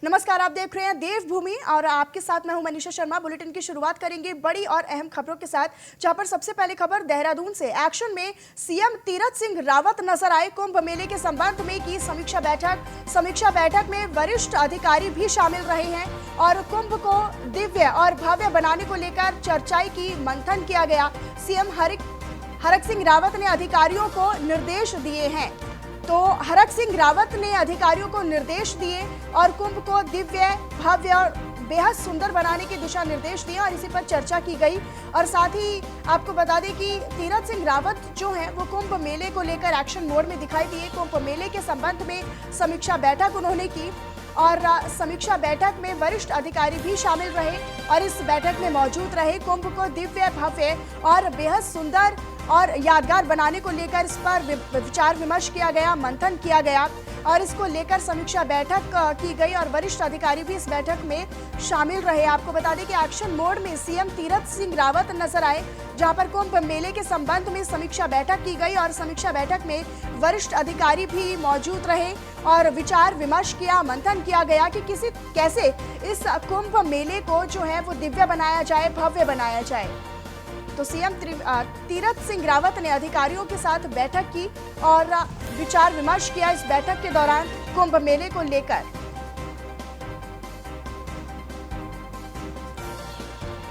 नमस्कार, आप देख रहे हैं देवभूमि और आपके साथ मैं हूं मनीषा शर्मा। बुलेटिन की शुरुआत करेंगे बड़ी और अहम खबरों के साथ, जहां पर सबसे पहले खबर देहरादून से। एक्शन में सीएम तीरथ सिंह रावत नजर आए। कुंभ मेले के संबंध में की समीक्षा बैठक में वरिष्ठ अधिकारी भी शामिल रहे हैं और कुंभ को दिव्य और भव्य बनाने को लेकर चर्चाएं की, मंथन किया गया। सीएम हरक सिंह रावत ने अधिकारियों को निर्देश दिए हैं। तो हरक सिंह रावत ने अधिकारियों को निर्देश दिए और कुंभ को दिव्य, भव्य और बेहद सुंदर बनाने के दिशा निर्देश दिए और इसी पर चर्चा की गई। और साथ ही आपको बता दें कि तीरथ सिंह रावत जो हैं वो कुंभ मेले को लेकर एक्शन मोड में दिखाई दिए। कुंभ मेले के संबंध में समीक्षा बैठक उन्होंने की और समीक्षा बैठक में वरिष्ठ अधिकारी भी शामिल रहे और इस बैठक में मौजूद रहे। कुंभ को दिव्य, भव्य और बेहद सुंदर और यादगार बनाने को लेकर इस पर विचार विमर्श किया गया, मंथन किया गया और इसको लेकर समीक्षा बैठक की गई और वरिष्ठ अधिकारी भी इस बैठक में शामिल रहे। आपको बता दें कि एक्शन मोड में सीएम तीरथ सिंह रावत नजर आए, जहां पर कुंभ मेले के संबंध में समीक्षा बैठक की गई और समीक्षा बैठक में वरिष्ठ अधिकारी भी मौजूद रहे और विचार विमर्श किया, मंथन किया गया कि कैसे इस कुंभ मेले को जो है वो दिव्य बनाया जाए, भव्य बनाया जाए। तो सीएम तीरथ सिंह रावत ने अधिकारियों के साथ बैठक की और विचार विमर्श किया इस बैठक के दौरान कुंभ मेले को लेकर।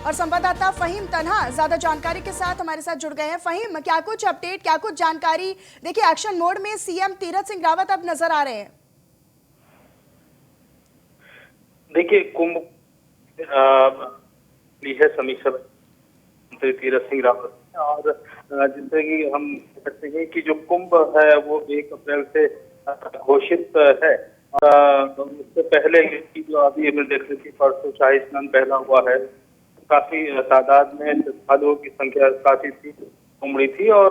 और संवाददाता फहीम तन्हा ज्यादा जानकारी के साथ हमारे साथ जुड़ गए हैं। फहीम, क्या कुछ अपडेट, क्या कुछ जानकारी? देखिए, एक्शन मोड में सीएम तीरथ सिंह रावत अब नजर आ रहे हैं। देखिए, कुंभ है समीक्षा मंत्री तीरथ सिंह रावत और जैसे कि हम कहते हैं कि जो कुंभ है वो 1 अप्रैल से घोषित है। उससे पहले की जो अभी हमने देख रही थी, परसों शाही स्नान पहला हुआ है, काफी तादाद में श्रद्धालुओं की संख्या काफी थी, उमड़ी थी और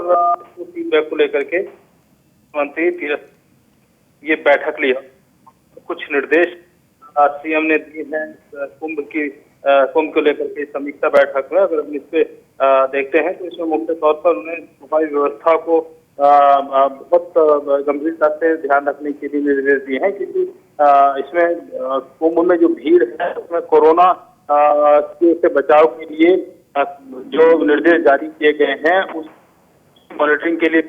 फीडबैक को लेकर के मंत्री तीरथ ये बैठक लिया। कुछ निर्देश सीएम ने दिए हैं कुंभ को लेकर के समीक्षा बैठक में। अगर हम इस पे देखते हैं तो इसमें मुख्य तौर पर उन्हें सफाई व्यवस्था को बहुत गंभीरता से ध्यान रखने के लिए निर्देश दिए हैं, क्योंकि इसमें कुंभ में जो भीड़ है उसमें कोरोना से बचाव के लिए जो निर्देश जारी किए गए हैं उस मॉनिटरिंग के लिए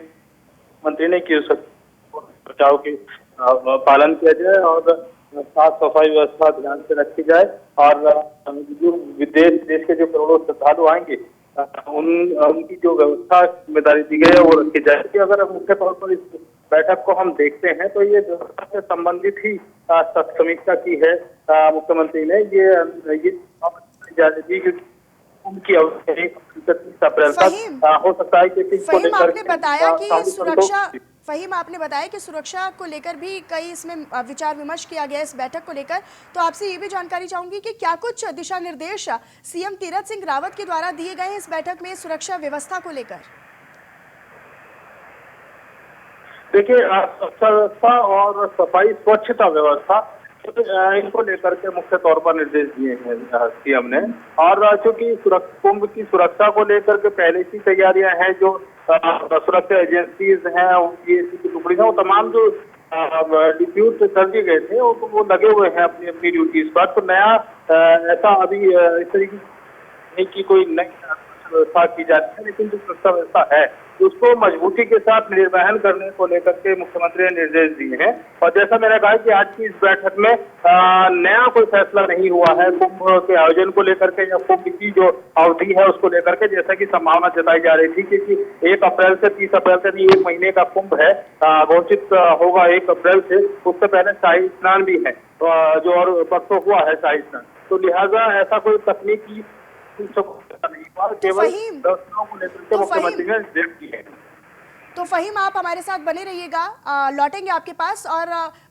मंत्री ने कि बचाव के पालन किया जाए और साफ सफाई व्यवस्था ध्यान से रखी जाए और जो देश के जो करोड़ों श्रद्धालु आएंगे उनकी जो व्यवस्था जिम्मेदारी दी गई है वो रखी जाए। कि अगर मुख्य तौर पर इस बैठक को हम देखते हैं तो ये व्यवस्था से संबंधित ही समीक्षा की है मुख्यमंत्री ने। ये उनकी अवधि 30 अप्रैल तक हो सकता है कि इसको लेकर फहीम, आपने बताया कि सुरक्षा को लेकर भी कई इसमें विचार विमर्श किया गया इस बैठक को लेकर। तो आपसे ये भी जानकारी चाहूंगी कि क्या कुछ दिशा निर्देश सीएम तीरथ सिंह रावत के द्वारा दिए गए हैं इस बैठक में सुरक्षा व्यवस्था को लेकर? देखिए, व्यवस्था और सफाई स्वच्छता व्यवस्था इनको लेकर के मुख्य तौर पर निर्देश दिए हैं सीएम ने। और चूंकि कुंभ की सुरक्षा को लेकर के पहले से तैयारियां हैं, जो सुरक्षा एजेंसीज हैं उनकी टुकड़ी है, वो तमाम जो डिप्यूट कर दिए गए थे वो लगे हुए हैं अपनी अपनी ड्यूटीज पर। तो नया ऐसा अभी इस तरीके की कोई नई व्यवस्था की जाती है, लेकिन जो सुरक्षा व्यवस्था है उसको मजबूती के साथ निर्वहन करने को लेकर के मुख्यमंत्री ने निर्देश दिए हैं। और जैसा मैंने कहा कि आज की इस बैठक में नया कोई फैसला नहीं हुआ है कुंभ के आयोजन को लेकर के या कुंभ की जो अवधि है उसको लेकर के, जैसा कि संभावना जताई जा रही थी क्योंकि 1 अप्रैल से 30 अप्रैल तक 1 महीने का कुंभ है, घोषित होगा 1 अप्रैल से। उससे पहले शाही स्नान भी है जो और परसों हुआ है शाही स्नान। तो लिहाजा ऐसा कोई तकनीकी नहीं हुआ, केवल व्यवस्थाओं को लेकर के मुख्यमंत्री ने निर्देश दिए। तो फहीम, आप हमारे साथ बने रहिएगा, लौटेंगे आपके पास। और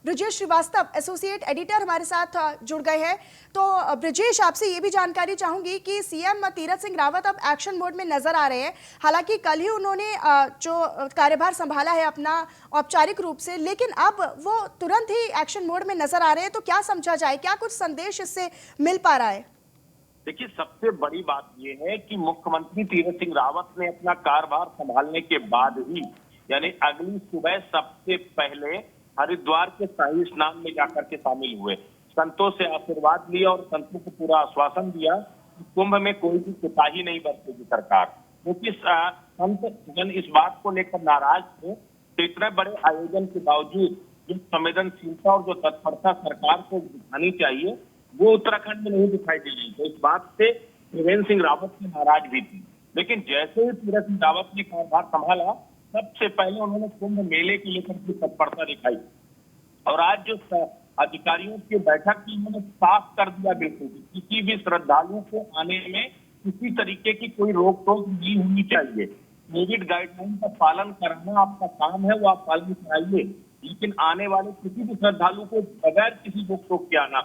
ब्रजेश श्रीवास्तव, एसोसिएट एडिटर, हमारे साथ जुड़ गए हैं। तो ब्रजेश, आपसे ये भी जानकारी चाहूंगी कि सीएम तीरथ सिंह रावत अब एक्शन मोड में नजर आ रहे हैं। हालांकि कल ही उन्होंने जो कार्यभार संभाला है अपना औपचारिक रूप से, लेकिन अब वो तुरंत ही एक्शन मोड में नजर आ रहे हैं। तो क्या समझा जाए, क्या कुछ संदेश इससे मिल पा रहा है? देखिए, सबसे बड़ी बात यह है कि मुख्यमंत्री तीरथ सिंह रावत ने अपना कार्यभार संभालने के बाद ही, यानी अगली सुबह सबसे पहले हरिद्वार के शाही स्नान में जाकर के शामिल हुए। संतों से आशीर्वाद लिया और संतों को पूरा आश्वासन दिया कि कुंभ में कोई भी कोताही नहीं बरतेगी सरकार, क्योंकि संत जन इस बात को लेकर नाराज थे कि इतने बड़े आयोजन के बावजूद जो संवेदनशीलता और जो तत्परता सरकार को दिखानी चाहिए वो उत्तराखंड में नहीं दिखाई दी गई। तो इस बात से त्रिवेंद्र सिंह रावत की नाराज भी थी। लेकिन जैसे ही तीरथ सिंह रावत ने कार्यभार संभाला, सबसे पहले उन्होंने कुंभ मेले को लेकर की तत्परता दिखाई और आज जो अधिकारियों की बैठक की उन्होंने साफ कर दिया बिल्कुल किसी भी श्रद्धालुओं को आने में किसी तरीके की कोई रोक टोक नहीं होनी चाहिए। कोविड गाइडलाइन का पालन कराना आपका काम है, वो आप पालन कराइए, लेकिन आने वाले किसी भी श्रद्धालु को बगैर किसी रोक टोक के आना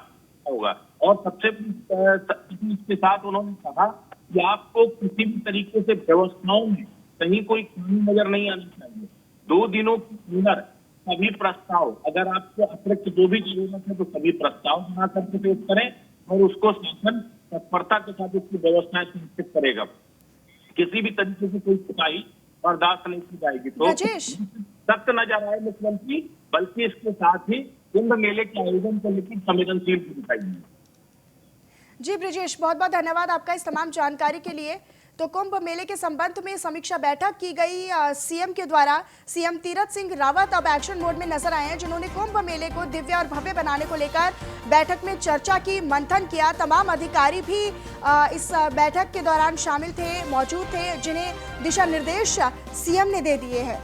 होगा। और सबसे इसके साथ उन्होंने कहा कि आपको किसी भी तरीके से व्यवस्थाओं में कहीं कोई कमी नजर नहीं आनी चाहिए। 2 दिनों के अंदर सभी प्रस्ताव, अगर आपको अतिरिक्त जो भी जरूरत है तो सभी प्रस्ताव बना करके पेश करें और उसको शासन तत्परता के साथ उसकी व्यवस्थाएं सुनिश्चित करेगा। किसी भी तरीके से कोई कोताही बर्दाश्त नहीं की जाएगी। तो सख्त नजर आए मुख्यमंत्री, बल्कि इसके साथ ही कुंभ मेले के आयोजन को लेकर संवेदनशील दिखाई। जी ब्रिजेश, बहुत बहुत धन्यवाद आपका इस तमाम जानकारी के लिए। तो कुंभ मेले के संबंध में समीक्षा बैठक की गई सीएम के द्वारा। सीएम तीरथ सिंह रावत अब एक्शन मोड में नजर आए हैं, जिन्होंने कुंभ मेले को दिव्य और भव्य बनाने को लेकर बैठक में चर्चा की, मंथन किया। तमाम अधिकारी भी इस बैठक के दौरान शामिल थे, मौजूद थे, जिन्हें दिशा निर्देश सीएम ने दे दिए हैं।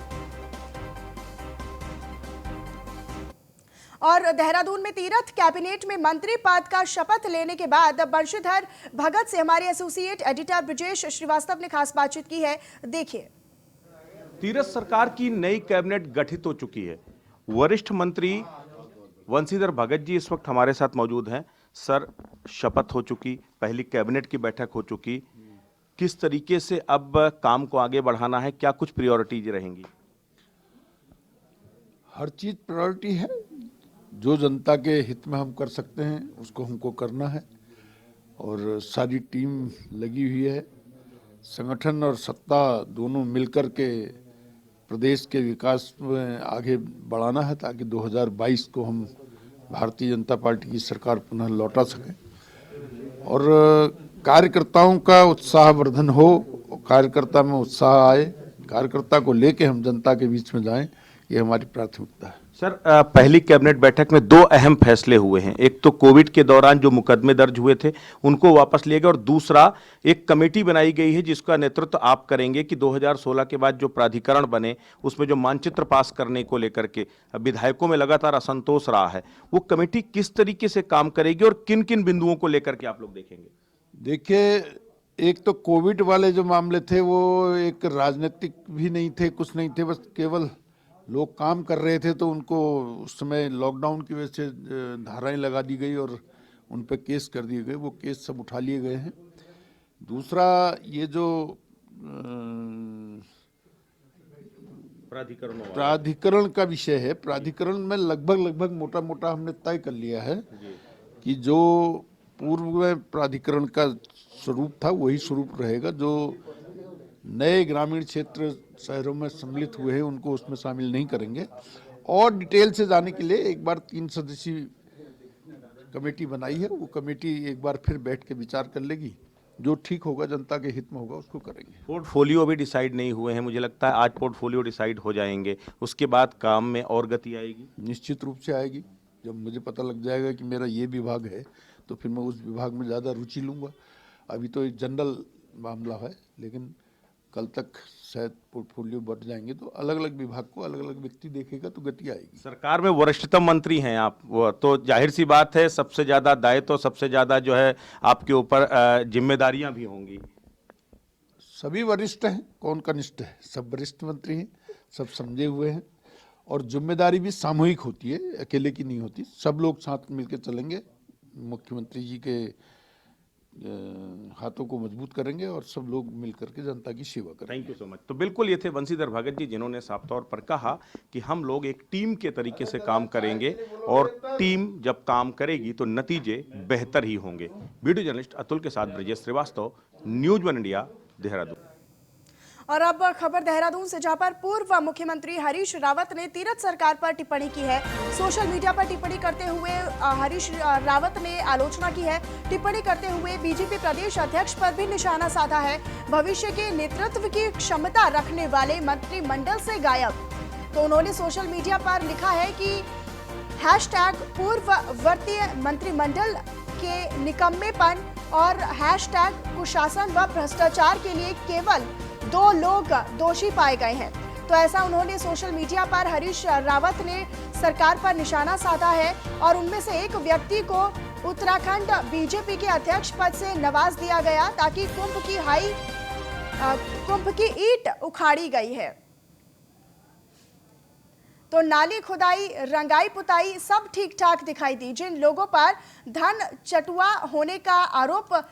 और देहरादून में तीरथ कैबिनेट में मंत्री पद का शपथ लेने के बाद बंशीधर भगत से हमारे एसोसिएट एडिटर ब्रिजेश श्रीवास्तव ने खास बातचीत की है, देखिए। तीरथ सरकार की नई कैबिनेट गठित हो चुकी है। वरिष्ठ मंत्री बंशीधर भगत जी इस वक्त हमारे साथ मौजूद हैं। सर, शपथ हो चुकी, पहली कैबिनेट की बैठक हो चुकी, किस तरीके से अब काम को आगे बढ़ाना है, क्या कुछ प्रायोरिटीज रहेंगी? हर चीज प्रायोरिटी है। जो जनता के हित में हम कर सकते हैं उसको हमको करना है और सारी टीम लगी हुई है। संगठन और सत्ता दोनों मिलकर के प्रदेश के विकास में आगे बढ़ाना है ताकि 2022 को हम भारतीय जनता पार्टी की सरकार पुनः लौटा सकें और कार्यकर्ताओं का उत्साहवर्धन हो, कार्यकर्ता में उत्साह आए, कार्यकर्ता को लेके हम जनता के बीच में जाएं, ये हमारी प्राथमिकता है। सर, पहली कैबिनेट बैठक में 2 अहम फैसले हुए हैं। एक तो कोविड के दौरान जो मुकदमे दर्ज हुए थे उनको वापस लिया गया और दूसरा एक कमेटी बनाई गई है जिसका नेतृत्व आप करेंगे कि 2016 के बाद जो प्राधिकरण बने उसमें जो मानचित्र पास करने को लेकर के विधायकों में लगातार असंतोष रहा है, वो कमेटी किस तरीके से काम करेगी और किन किन बिंदुओं को लेकर के आप लोग देखेंगे? देखिए, एक तो कोविड वाले जो मामले थे वो एक राजनीतिक भी नहीं थे, कुछ नहीं थे, बस केवल लोग काम कर रहे थे तो उनको उस समय लॉकडाउन की वजह से धाराएं लगा दी गई और उन पर केस कर दिए गए, वो केस सब उठा लिए गए हैं। दूसरा, ये जो प्राधिकरण का विषय है, प्राधिकरण में लगभग मोटा मोटा हमने तय कर लिया है कि जो पूर्व में प्राधिकरण का स्वरूप था वही स्वरूप रहेगा। जो नए ग्रामीण क्षेत्र शहरों में सम्मिलित हुए हैं उनको उसमें शामिल नहीं करेंगे और डिटेल से जाने के लिए एक बार 3 सदस्यीय कमेटी बनाई है। वो कमेटी एक बार फिर बैठ के विचार कर लेगी, जो ठीक होगा, जनता के हित में होगा, उसको करेंगे। पोर्टफोलियो भी डिसाइड नहीं हुए हैं, मुझे लगता है आज पोर्टफोलियो डिसाइड हो जाएंगे, उसके बाद काम में और गति आएगी। निश्चित रूप से आएगी। जब मुझे पता लग जाएगा कि मेरा ये विभाग है तो फिर मैं उस विभाग में ज़्यादा रुचि लूँगा। अभी तो एक जनरल मामला है, लेकिन कल तक शायद पोर्टफोलियो बढ़ जाएंगे तो अलग अलग विभाग को अलग अलग व्यक्ति देखेगा तो गति आएगी। सरकार में वरिष्ठतम मंत्री हैं आप, वो तो जाहिर सी बात है सबसे ज्यादा दायित्व तो सबसे ज्यादा जो है आपके ऊपर जिम्मेदारियां भी होंगी। सभी वरिष्ठ हैं, कौन कनिष्ठ है, सब वरिष्ठ मंत्री हैं, सब समझे हुए हैं और जिम्मेदारी भी सामूहिक होती है, अकेले की नहीं होती। सब लोग साथ मिलकर चलेंगे, मुख्यमंत्री जी के हाथों को मजबूत करेंगे और सब लोग मिलकर के जनता की सेवा करेंगे। Thank you so much. तो बिल्कुल ये थे बंशीधर भगत जी, जिन्होंने साफ तौर पर कहा कि हम लोग एक टीम के तरीके से काम करेंगे और टीम जब काम करेगी तो नतीजे बेहतर ही होंगे। वीडियो जर्नलिस्ट अतुल के साथ ब्रिजेश श्रीवास्तव, न्यूज़ 1 इंडिया, देहरादून। और अब खबर देहरादून से, जहां पर पूर्व मुख्यमंत्री हरीश रावत ने तीरथ सरकार पर टिप्पणी की है। सोशल मीडिया पर टिप्पणी करते हुए हरीश रावत ने आलोचना की है। टिप्पणी करते हुए बीजेपी प्रदेश अध्यक्ष पर भी निशाना साधा है। भविष्य के नेतृत्व की क्षमता रखने वाले मंत्रिमंडल से गायब। तो उन्होंने सोशल मीडिया पर लिखा है कि हैशटैग पूर्ववर्ती मंत्रिमंडल के निकम्मेपन और हैशटैग कुशासन व भ्रष्टाचार के लिए केवल 2 लोग दोषी पाए गए हैं। तो ऐसा उन्होंने सोशल मीडिया पर हरीश रावत ने सरकार पर निशाना साधा है और उनमें से एक व्यक्ति को उत्तराखंड बीजेपी के अध्यक्ष पद से नवाज दिया गया ताकि कुंभ की ईंट उखाड़ी गई है। तो नाली खुदाई, रंगाई पुताई सब ठीक ठाक दिखाई दी। जिन लोगों पर धन चटुआ होने का आरोप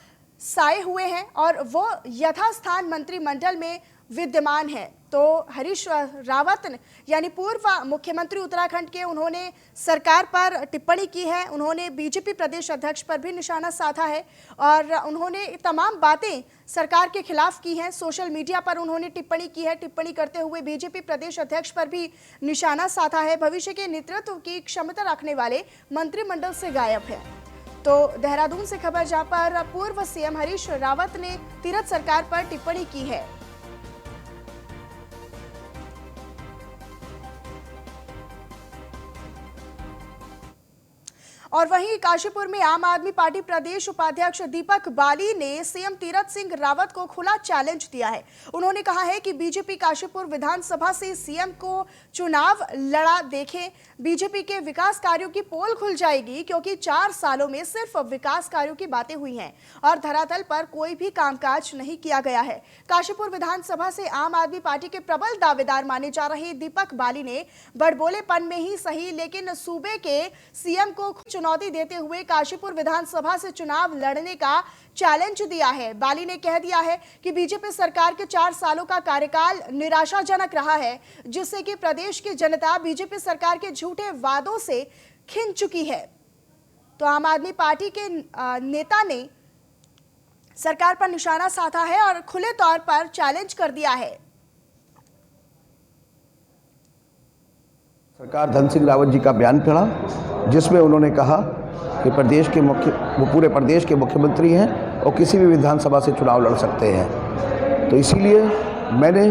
साए हुए हैं और वो यथास्थान मंत्रिमंडल में विद्यमान है। तो हरीश रावत यानी पूर्व मुख्यमंत्री उत्तराखंड के, उन्होंने सरकार पर टिप्पणी की है। उन्होंने बीजेपी प्रदेश अध्यक्ष पर भी निशाना साधा है और उन्होंने तमाम बातें सरकार के खिलाफ की हैं। सोशल मीडिया पर उन्होंने टिप्पणी की है। टिप्पणी करते हुए बीजेपी प्रदेश अध्यक्ष पर भी निशाना साधा है। भविष्य के नेतृत्व की क्षमता रखने वाले मंत्रिमंडल से गायब है। तो देहरादून से खबर, जहां पर पूर्व सीएम हरीश रावत ने तीरथ सरकार पर टिप्पणी की है। और वहीं काशीपुर में आम आदमी पार्टी प्रदेश उपाध्यक्ष दीपक बाली ने सीएम तीरथ सिंह रावत को खुला चैलेंज दिया है। उन्होंने कहा है कि बीजेपी काशीपुर विधानसभा से सीएम को चुनाव लड़ा देखें। बीजेपी के विकास कार्यों की पोल खुल जाएगी, क्योंकि 4 सालों में सिर्फ विकास कार्यों की बातें हुई हैं और धरातल पर कोई भी कामकाज नहीं किया गया है। काशीपुर विधानसभा से आम आदमी पार्टी के प्रबल दावेदार माने जा रहे दीपक बाली ने बड़बोलेपन में ही सही, लेकिन सूबे के सीएम को चुनौती देते हुए काशीपुर विधानसभा से चुनाव लड़ने का चैलेंज दिया है। बाली ने कह दिया है कि बीजेपी सरकार के 4 सालों का कार्यकाल निराशाजनक रहा है, जिससे कि प्रदेश की जनता बीजेपी सरकार के झूठे वादों से खिंच चुकी है। तो आम आदमी पार्टी के नेता ने सरकार पर निशाना साधा है और खुले तौर पर चैलेंज कर दिया है। सरकार धन सिंह रावत जी का बयान पढ़ा, जिसमें उन्होंने कहा कि वो पूरे प्रदेश के मुख्यमंत्री हैं और किसी भी विधानसभा से चुनाव लड़ सकते हैं। तो इसीलिए मैंने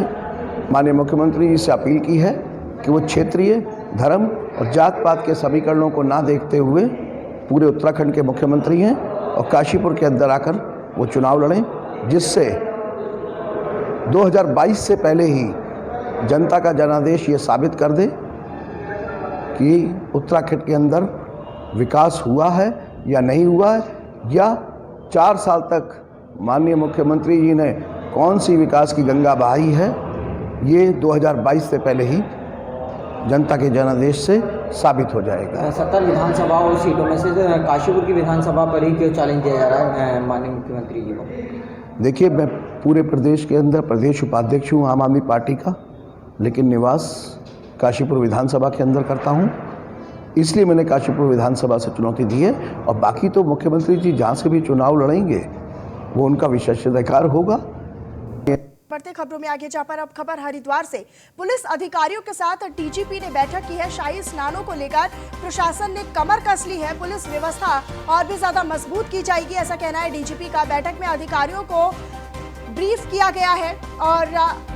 माननीय मुख्यमंत्री जी से अपील की है कि वो क्षेत्रीय, धर्म और जात पात के समीकरणों को ना देखते हुए पूरे उत्तराखंड के मुख्यमंत्री हैं और काशीपुर के अंदर आकर वो चुनाव लड़ें, जिससे 2022 से पहले ही जनता का जनादेश ये साबित कर दे कि उत्तराखंड के अंदर विकास हुआ है या नहीं हुआ है, या 4 साल तक माननीय मुख्यमंत्री जी ने कौन सी विकास की गंगा बहाई है, ये 2022 से पहले ही जनता के जनादेश से साबित हो जाएगा। 70 विधानसभाओं सीटों में से काशीपुर की विधानसभा पर ही क्यों चैलेंज दिया जा रहा है माननीय मुख्यमंत्री जी को? देखिए, मैं पूरे प्रदेश के अंदर प्रदेश उपाध्यक्ष हूँ आम आदमी पार्टी का, लेकिन निवास काशीपुर विधानसभा के अंदर करता हूं, इसलिए मैंने काशीपुर विधानसभा से चुनौती दी है। और बाकी तो मुख्यमंत्री जी जहां से भी चुनाव लड़ेंगे वो उनका विशेषाधिकार होगा। बढ़ते खबरों में आगे जा पर अब खबर हरिद्वार से। पुलिस अधिकारियों के साथ डीजीपी ने बैठक की है। शाही स्नानों को लेकर प्रशासन ने कमर कस ली है। पुलिस व्यवस्था और भी ज्यादा मजबूत की जाएगी, ऐसा कहना है डीजीपी का। बैठक में अधिकारियों को ब्रीफ किया गया है और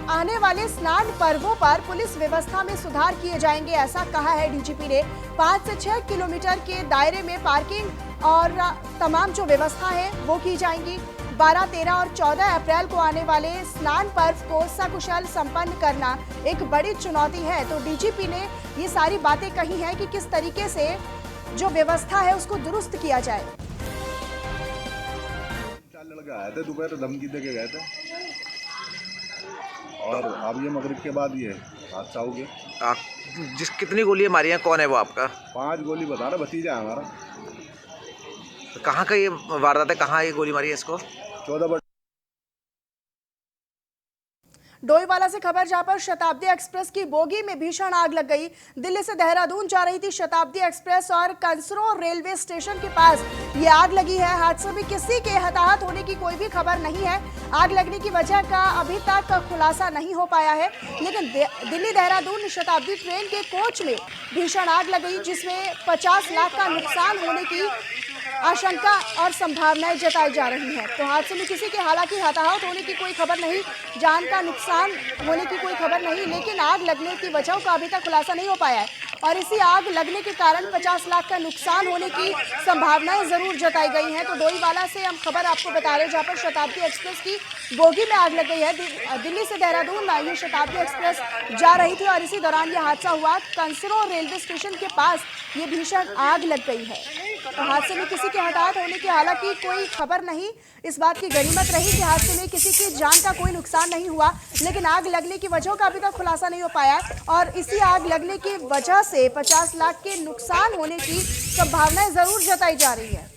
आने वाले स्नान पर्वों पर पुलिस व्यवस्था में सुधार किए जाएंगे, ऐसा कहा है डीजीपी ने। 5 से 6 किलोमीटर के दायरे में पार्किंग और तमाम जो व्यवस्था है वो की जाएंगी। 12, 13 और 14 अप्रैल को आने वाले स्नान पर्व को सकुशल संपन्न करना एक बड़ी चुनौती है। तो डीजीपी ने ये सारी बातें कही हैं कि किस तरीके से जो व्यवस्था है उसको दुरुस्त किया जाए। लड़के आए थे दोपहर, धमकी दे के गए थे और अब ये मगरिब के बाद ये हादसा हो गया। जिस कितनी गोलियां मारी हैं, कौन है वो आपका? 5 गोली बता रहा, भतीजा है हमारा। तो कहाँ का ये वारदात है, कहाँ ये गोली मारी है इसको? 14 डोईवाला से खबर जहां पर शताब्दी एक्सप्रेस की बोगी में भीषण आग लग गई। दिल्ली से देहरादून जा रही थी शताब्दी एक्सप्रेस और कंसरो रेलवे स्टेशन के पास ये आग लगी है। हादसे में किसी के हताहत होने की कोई भी खबर नहीं है। आग लगने की वजह का अभी तक खुलासा नहीं हो पाया है, लेकिन दिल्ली देहरादून शताब्दी ट्रेन के कोच में भीषण आग लग गई, जिसमें 50 लाख का नुकसान होने की आशंका और संभावनाएं जताई जा रही हैं। तो हादसे में किसी के हालांकि हताहत होने की कोई खबर नहीं, जान का नुकसान होने की कोई खबर नहीं, लेकिन आग लगने की वजह का अभी तक खुलासा नहीं हो पाया है और इसी आग लगने के कारण 50 लाख का नुकसान होने की संभावनाएं जरूर जताई गई हैं। तो डोईवाला से हम खबर आपको बता रहे हैं जहां पर शताब्दी एक्सप्रेस की बोगी में आग लग गई है। दिल्ली से देहरादून ये शताब्दी एक्सप्रेस जा रही थी और इसी दौरान यह हादसा हुआ। कंसरो रेलवे स्टेशन के पास ये भीषण आग लग गई है। तो हादसे में किसी के हताहत होने की हालांकि कोई खबर नहीं। इस बात की गनीमत रही कि हादसे में किसी की जान का कोई नुकसान नहीं हुआ, लेकिन आग लगने की वजह का अभी तक खुलासा नहीं हो पाया और इसी आग लगने की वजह से 50 लाख के नुकसान होने की संभावनाएं जरूर जताई जा रही है।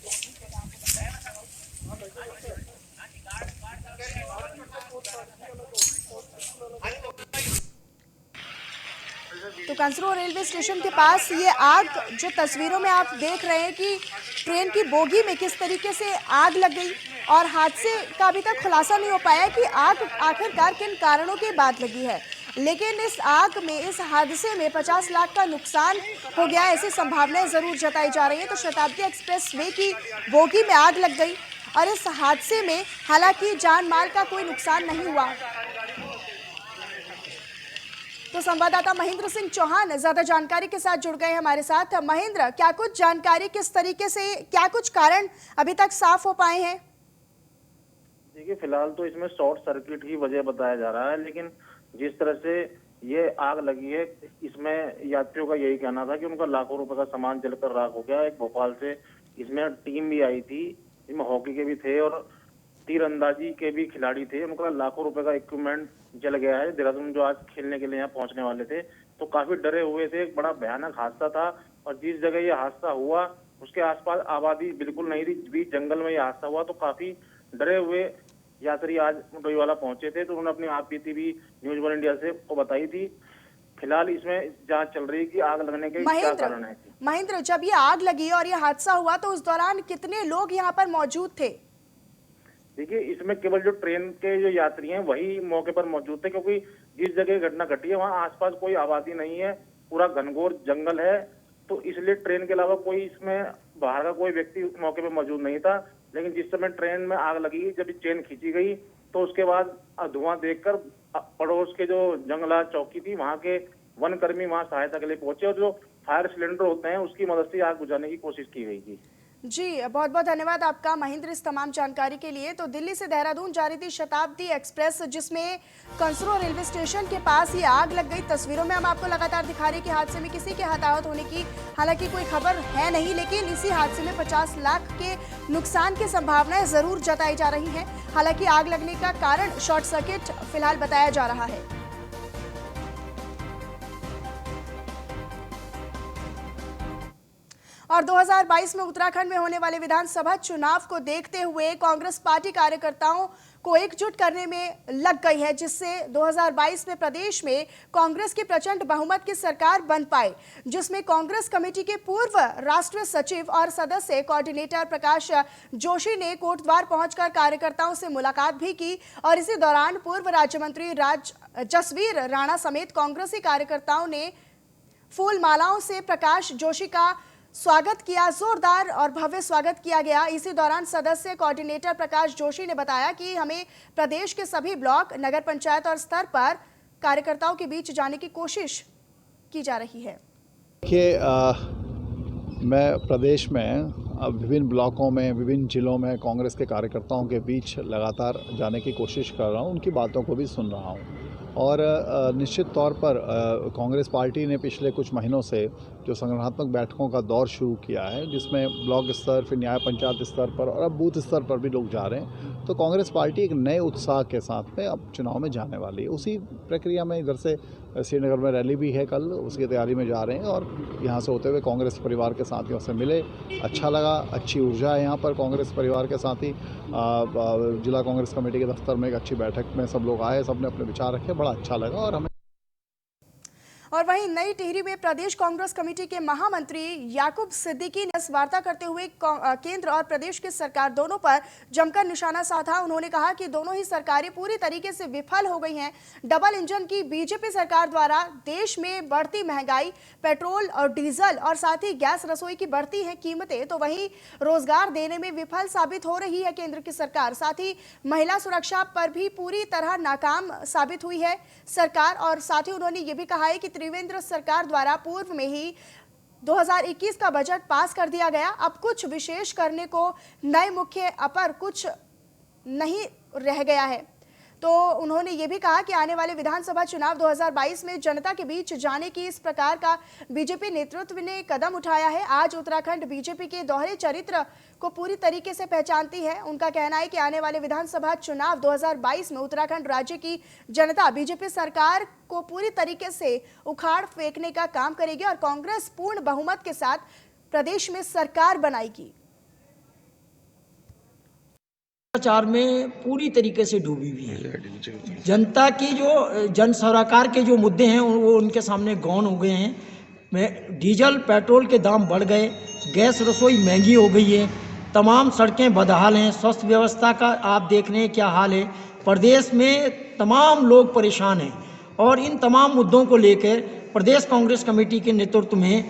तो कंसरो रेलवे स्टेशन के पास ये आग जो तस्वीरों में आप देख रहे हैं कि ट्रेन की बोगी में किस तरीके से आग लग गई और हादसे का अभी तक खुलासा नहीं हो पाया कि आग आखिरकार किन कारणों के बाद लगी है, लेकिन इस आग में, इस हादसे में 50 लाख का नुकसान हो गया, ऐसी संभावनाएं जरूर जताई जा रही है। तो शताब्दी एक्सप्रेस वे की बोगी में आग लग गई और इस हादसे में हालांकि जान माल का कोई नुकसान नहीं हुआ। तो संवाददाता महेंद्र सिंह चौहान ज्यादा जानकारी के साथ जुड़ गए हमारे साथ। महेंद्र, क्या कुछ जानकारी, किस तरीके से, क्या कुछ कारण अभी तक साफ हो पाए हैं? देखिए, फिलहाल तो इसमें शॉर्ट सर्किट ही वजह बताया जा रहा है, लेकिन जिस तरह से ये आग लगी है इसमें यात्रियों का यही कहना था कि उनका लाखों रुपए का सामान जलकर राख हो गया। एक भोपाल से इसमें टीम भी आई थी, इसमें हॉकी के भी थे और तीरंदाजी के भी खिलाड़ी थे। उनका लाखों रुपए का इक्विपमेंट जल गया है। देहरादून जो आज खेलने के लिए यहाँ पहुंचने वाले थे तो काफी डरे हुए थे। एक बड़ा भयानक हादसा था और जिस जगह ये हादसा हुआ उसके आसपास आबादी बिल्कुल नहीं थी, बीच जंगल में ये हादसा हुआ। तो काफी डरे हुए यात्री आज डोईवाला पहुंचे थे, तो उन्होंने अपनी आपबीती भी न्यूज वन इंडिया से को बताई थी। फिलहाल इसमें जांच चल रही है कि आग लगने के क्या कारण है। महेंद्र, जब ये आग लगी और ये हादसा हुआ तो उस दौरान कितने लोग यहाँ पर मौजूद थे? देखिए, इसमें केवल जो ट्रेन के जो यात्री हैं वही मौके पर मौजूद थे, क्योंकि जिस जगह घटना घटी है वहाँ आसपास कोई आबादी नहीं है, पूरा घनघोर जंगल है। तो इसलिए ट्रेन के अलावा कोई इसमें बाहर का कोई व्यक्ति मौके पर मौजूद नहीं था। लेकिन जिस समय ट्रेन में आग लगी, जब चेन खींची गई तो उसके बाद धुआं देखकर पड़ोस के जो जंगला चौकी थी वहाँ के वन कर्मी वहाँ सहायता के लिए पहुंचे और जो फायर सिलेंडर होते हैं उसकी मदद से आग बुझाने की कोशिश की गई थी। जी, बहुत बहुत धन्यवाद आपका महेंद्र इस तमाम जानकारी के लिए। तो दिल्ली से देहरादून जा रही थी शताब्दी एक्सप्रेस, जिसमें कंसरो रेलवे स्टेशन के पास ये आग लग गई। तस्वीरों में हम आपको लगातार दिखा रहे हैं कि हादसे में किसी के हताहत होने की हालांकि कोई खबर है नहीं, लेकिन इसी हादसे में 50 लाख के नुकसान की संभावनाएं जरूर जताई जा रही हैं। हालांकि आग लगने का कारण शॉर्ट सर्किट फिलहाल बताया जा रहा है। और 2022 में उत्तराखंड में होने वाले विधानसभा चुनाव को देखते हुए कांग्रेस पार्टी कार्यकर्ताओं को एकजुट करने में लग गई है, जिससे 2022 में प्रदेश में कांग्रेस की प्रचंड बहुमत की सरकार बन पाए, जिसमें कांग्रेस कमेटी के पूर्व राष्ट्रीय सचिव और सदस्य कोऑर्डिनेटर प्रकाश जोशी ने कोटद्वार पहुंचकर कार्यकर्ताओं से मुलाकात भी की और इसी दौरान पूर्व राज्य मंत्री जसवीर राणा समेत कांग्रेसी कार्यकर्ताओं ने फूल मालाओं से प्रकाश जोशी का स्वागत किया। जोरदार और भव्य स्वागत किया गया। इसी दौरान सदस्य कोऑर्डिनेटर प्रकाश जोशी ने बताया कि हमें प्रदेश के सभी ब्लॉक, नगर पंचायत और स्तर पर कार्यकर्ताओं के बीच जाने की कोशिश की जा रही है। देखिए, मैं प्रदेश में विभिन्न ब्लॉकों में, विभिन्न जिलों में कांग्रेस के कार्यकर्ताओं के बीच लगातार जाने की कोशिश कर रहा हूँ, उनकी बातों को भी सुन रहा हूँ और निश्चित तौर पर कांग्रेस पार्टी ने पिछले कुछ महीनों से जो संगठनात्मक बैठकों का दौर शुरू किया है, जिसमें ब्लॉक स्तर, फिर न्याय पंचायत स्तर पर और अब बूथ स्तर पर भी लोग जा रहे हैं, तो कांग्रेस पार्टी एक नए उत्साह के साथ में अब चुनाव में जाने वाली है। उसी प्रक्रिया में इधर से श्रीनगर में रैली भी है कल, उसकी तैयारी में जा रहे हैं और यहाँ से होते हुए कांग्रेस परिवार के साथियों से मिले, अच्छा लगा, अच्छी ऊर्जा है यहाँ पर कांग्रेस परिवार के साथी। जिला कांग्रेस कमेटी के दफ्तर में एक अच्छी बैठक में सब लोग आए, सबने अपने विचार रखे, बड़ा अच्छा लगा। और वहीं नई टिहरी में प्रदेश कांग्रेस कमेटी के महामंत्री याकूब सिद्दीकी ने इस वार्ता करते हुए केंद्र और प्रदेश की सरकार दोनों पर जमकर निशाना साधा। उन्होंने कहा कि दोनों ही सरकारें पूरी तरीके से विफल हो गई हैं। डबल इंजन की बीजेपी सरकार द्वारा देश में बढ़ती महंगाई, पेट्रोल और डीजल और साथ ही गैस रसोई की बढ़ती हैं कीमतें, तो वहीं रोजगार देने में विफल साबित हो रही है केंद्र की सरकार। साथ ही महिला सुरक्षा पर भी पूरी तरह नाकाम साबित हुई है सरकार। और साथ ही उन्होंने ये भी कहा है कि त्रिवेंद्र सरकार द्वारा पूर्व में ही 2021 का बजट पास कर दिया गया। अब कुछ विशेष करने को नए मुख्य अपर कुछ नहीं रह गया है। तो उन्होंने ये भी कहा कि आने वाले विधानसभा चुनाव 2022 में जनता के बीच जाने की इस प्रकार का बीजेपी नेतृत्व ने कदम उठाया है। आज उत्तराखंड बीजेपी के दोहरे चरित्र को पूरी तरीके से पहचानती है। उनका कहना है कि आने वाले विधानसभा चुनाव 2022 में उत्तराखंड राज्य की जनता बीजेपी सरकार को पूरी तरीके से उखाड़ फेंकने का काम करेगी और कांग्रेस पूर्ण बहुमत के साथ प्रदेश में सरकार बनाएगी। प्रचार में पूरी तरीके से डूबी हुई है। जनता की जो जन सरोकार के जो मुद्दे हैं वो उनके सामने गौण हो गए हैं। डीजल पेट्रोल के दाम बढ़ गए, गैस रसोई महंगी हो गई है, तमाम सड़कें बदहाल हैं, स्वास्थ्य व्यवस्था का आप देख रहे हैं क्या हाल है। प्रदेश में तमाम लोग परेशान हैं और इन तमाम मुद्दों को लेकर प्रदेश कांग्रेस कमेटी के नेतृत्व में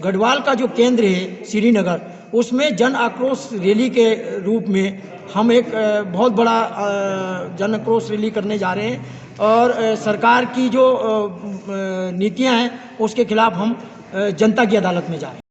गढ़वाल का जो केंद्र है श्रीनगर, उसमें जन आक्रोश रैली के रूप में हम एक बहुत बड़ा जन आक्रोश रैली करने जा रहे हैं और सरकार की जो नीतियां हैं उसके खिलाफ हम जनता की अदालत में जा रहे हैं।